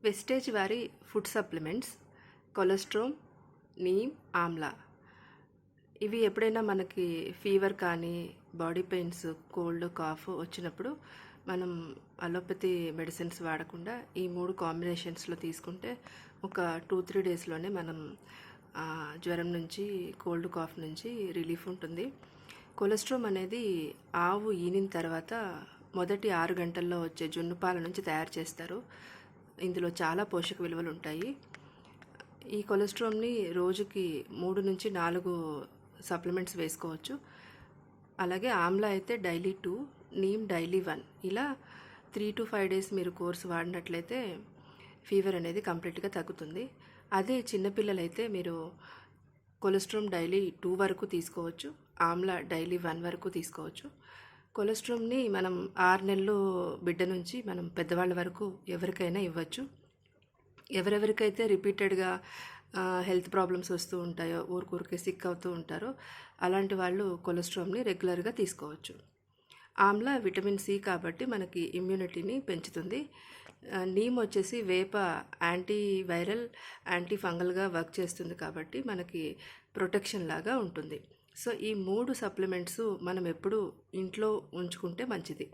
Wastage వారి food supplements cholesterol, neem, Amla. ఇవి ఎప్పుడైనా మనకి ఫీవర్ కానీ బాడీ పెయిన్స్, కోల్డ్, కాఫ్ వచ్చినప్పుడు మనం అలోపతి మెడిసిన్స్ వాడకుండా ఈ 3 కాంబినేషన్స్లో తీసుకుంటే ఒక 2-3 డేస్లోనే మనం జ్వరం నుంచి, కోల్డ్, కాఫ్ నుంచి రిలీఫ్ ఉంటుంది. కొలెస్ట్రాల్ అనేది ఆవు ఈనిన తర్వాత మొదటి 6 గంటల్లో వచ్చే జున్ను పాల నుంచి తయారు చేస్తారు. ఇందులో చాలా పోషక విలువలు ఉంటాయి. ఈ కొలెస్ట్రాల్ని రోజుకి 3 నుంచి 4 సప్లిమెంట్స్ వేసుకోవచ్చు. అలాగే ఆమ్లా అయితే డైలీ 2, నీమ్ డైలీ 1. ఇలా 3 to 5 డేస్ మీరు కోర్స్ వాడినట్లయితే ఫీవర్ అనేది కంప్లీట్గా తగ్గుతుంది. అదే చిన్నపిల్లలైతే మీరు కొలెస్ట్రాల్ డైలీ 2 వరకు తీసుకోవచ్చు, ఆమ్లా డైలీ 1 వరకు తీసుకోవచ్చు. కొలెస్ట్రాల్ని మనం 6 నెలలు బిడ్డ నుంచి మనం పెద్దవాళ్ళ వరకు ఎవరికైనా ఇవ్వచ్చు. ఎవరెవరికైతే రిపీటెడ్గా హెల్త్ ప్రాబ్లమ్స్ వస్తూ ఉంటాయో, ఊరికే సిక్ అవుతూ ఉంటారో అలాంటి వాళ్ళు కొలెస్ట్రాల్ని రెగ్యులర్గా తీసుకోవచ్చు. ఆమ్లా విటమిన్ సి కాబట్టి మనకి ఇమ్యూనిటీని పెంచుతుంది. నీమ్ వచ్చేసి వేప యాంటీ వైరల్, యాంటీ ఫంగల్గా వర్క్ చేస్తుంది కాబట్టి మనకి ప్రొటెక్షన్ లాగా ఉంటుంది. సో ఈ 3 సప్లిమెంట్స్ మనం ఎప్పుడు ఇంట్లో ఉంచుకుంటే మంచిది.